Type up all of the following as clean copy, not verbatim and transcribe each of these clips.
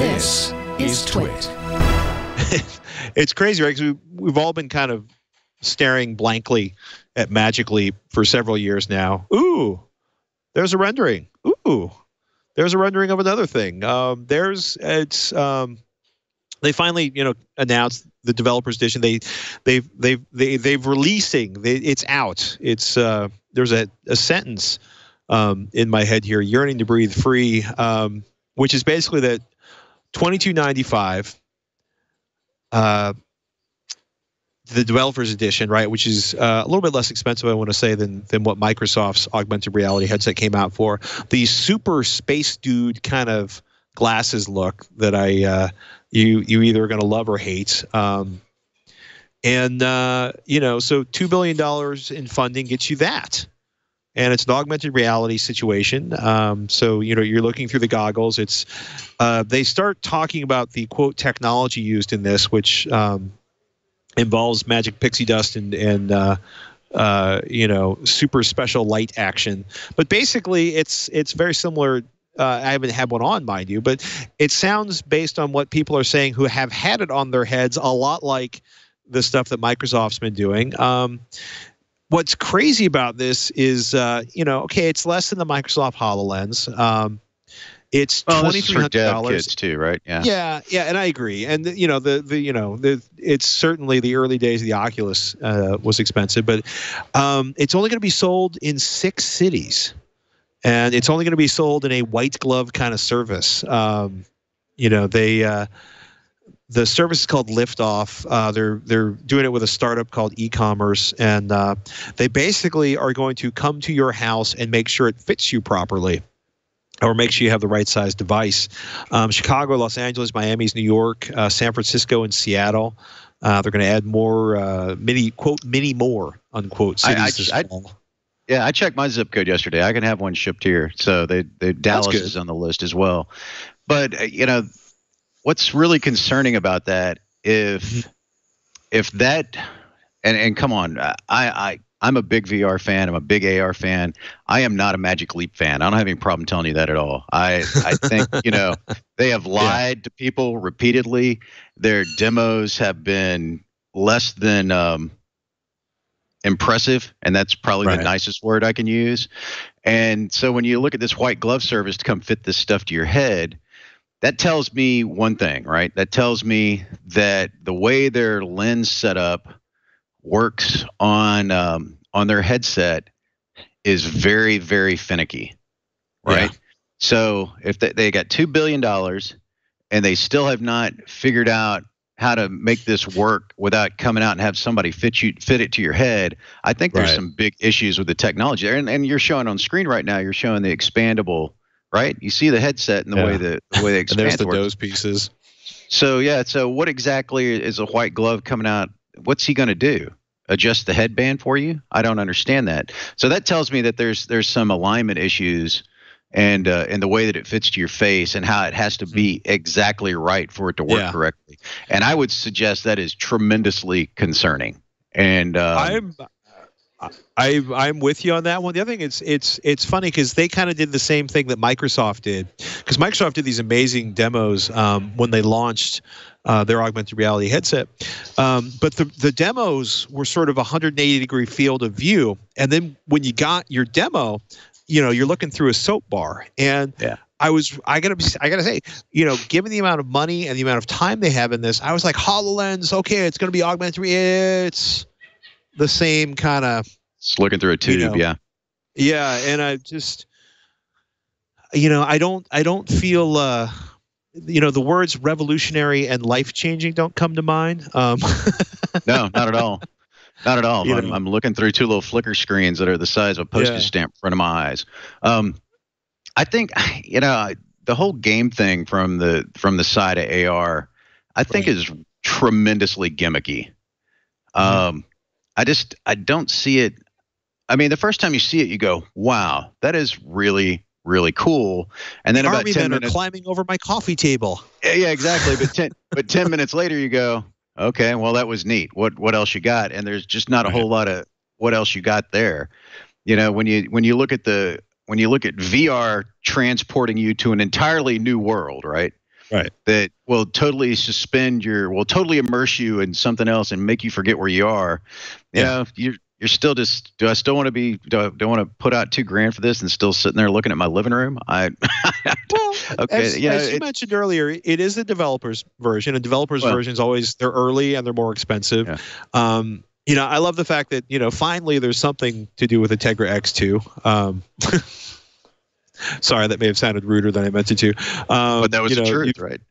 This is TWiT. It's crazy, right? Because we've all been kind of staring blankly at Magic Leap for several years now. Ooh, there's a rendering. Ooh, there's a rendering of another thing. They finally, announced the developers edition. They've releasing. It's out. It's there's a sentence in my head here, yearning to breathe free, which is basically that $22.95. The developers edition, right, which is a little bit less expensive, I want to say, than what Microsoft's augmented reality headset came out for. The super space dude kind of glasses look that you either are going to love or hate. So $2 billion in funding gets you that. And it's an augmented reality situation. So you're looking through the goggles. It's they start talking about the quote technology used in this, which involves magic pixie dust and super special light action. But basically, it's very similar. I haven't had one on, mind you, but it sounds, based on what people are saying who have had it on their heads, a lot like the stuff that Microsoft's been doing. What's crazy about this is, it's less than the Microsoft HoloLens. It's $2,300 for kids too, right? Yeah, and I agree. And it's certainly the early days of the Oculus was expensive, but it's only going to be sold in 6 cities, and it's only going to be sold in a white glove kind of service. The service is called Liftoff. They're doing it with a startup called e-commerce, and they basically are going to come to your house and make sure it fits you properly, or make sure you have the right size device. Chicago, Los Angeles, Miami, New York, San Francisco, and Seattle. They're going to add more many more unquote cities this fall. Yeah, I checked my zip code yesterday. I can have one shipped here. So Dallas is on the list as well. But what's really concerning about that, if that, and come on, I'm a big VR fan. I'm a big AR fan. I am not a Magic Leap fan. I don't have any problem telling you that at all. I think, they have lied to people repeatedly. Their demos have been less than impressive, and that's probably the nicest word I can use. And so when you look at this white glove service to come fit this stuff to your head, that tells me one thing, right? That tells me that the way their lens setup works on their headset is very, very finicky, right? Yeah. So if they got $2 billion and they still have not figured out how to make this work without coming out and have somebody fit it to your head, I think there's some big issues with the technology there. And you're showing on screen right now, you're showing the expandable, right? You see the headset and the way the way they expand. And there's the nose pieces. So so what exactly is a white glove coming out? What's he going to do? Adjust the headband for you? I don't understand that. So that tells me that there's some alignment issues and the way that it fits to your face and how it has to be exactly right for it to work correctly. And I would suggest that is tremendously concerning. And I'm with you on that one. The other thing is it's funny because they kind of did the same thing that Microsoft did, because Microsoft did these amazing demos when they launched their augmented reality headset. But the demos were sort of a 180-degree field of view. And then when you got your demo, you're looking through a soap bar. And I gotta say, given the amount of money and the amount of time they have in this, I was like, HoloLens, okay, it's gonna be augmented. It's the same kind of. It's looking through a tube, Yeah, and I just, I don't feel. The words revolutionary and life-changing don't come to mind. No, not at all. Not at all. I'm looking through 2 little flicker screens that are the size of a postage stamp in front of my eyes. I think, the whole game thing from the side of AR, I think is tremendously gimmicky. I don't see it. I mean, the first time you see it, you go, wow, that is really, really cool. And then about 10 minutes, are climbing over my coffee table. Yeah, exactly. But 10 minutes later, you go, okay, well, that was neat. What else you got? And there's just not a whole lot of what else you got there. When you look at VR transporting you to an entirely new world, right? Right. that will totally totally immerse you in something else and make you forget where you are. You know, you're still just, do I still want to be, do I want to put out $2,000 for this and still sitting there looking at my living room? Well, okay. as you mentioned earlier, it is the developer's version, and developer's versions always, they're early and they're more expensive. Yeah. You know, I love the fact that, you know, finally there's something to do with Integra X2. Sorry, that may have sounded ruder than I meant it to. But that was the truth, right?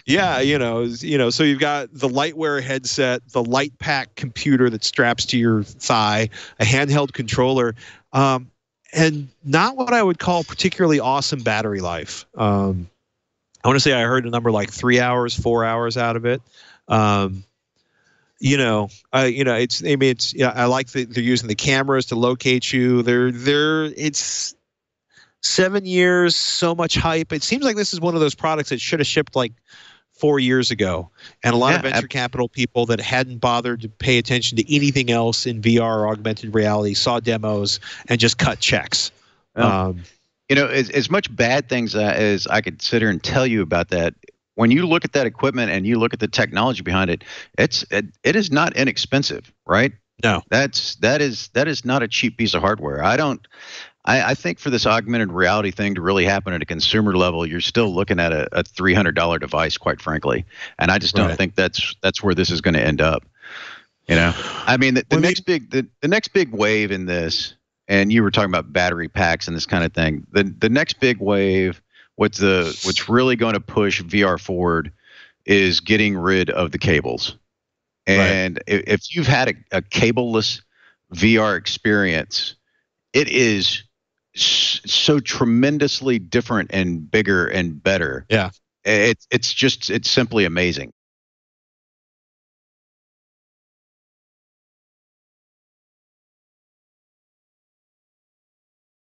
Yeah, you know, so you've got the Lightwear headset, the LightPack computer that straps to your thigh, a handheld controller, and not what I would call particularly awesome battery life. I want to say I heard a number like 3 hours, 4 hours out of it. You know, it's, I mean, it's, yeah, I like that they're using the cameras to locate you. It's 7 years, so much hype. It seems like this is one of those products that should have shipped like 4 years ago, and a lot of venture capital people that hadn't bothered to pay attention to anything else in VR or augmented reality saw demos and just cut checks. You know, as much bad things as I could sit here and tell you about that, when you look at that equipment and you look at the technology behind it, it is not inexpensive, right? No, that is not a cheap piece of hardware. I think for this augmented reality thing to really happen at a consumer level, you're still looking at a $300 device, quite frankly. And I just don't think that's where this is going to end up. You know, I mean, the next big wave in this, and you were talking about battery packs and this kind of thing. The next big wave, what's really going to push VR forward, is getting rid of the cables. And if you've had a cableless VR experience, it is so tremendously different and bigger and better. Yeah. It's simply amazing.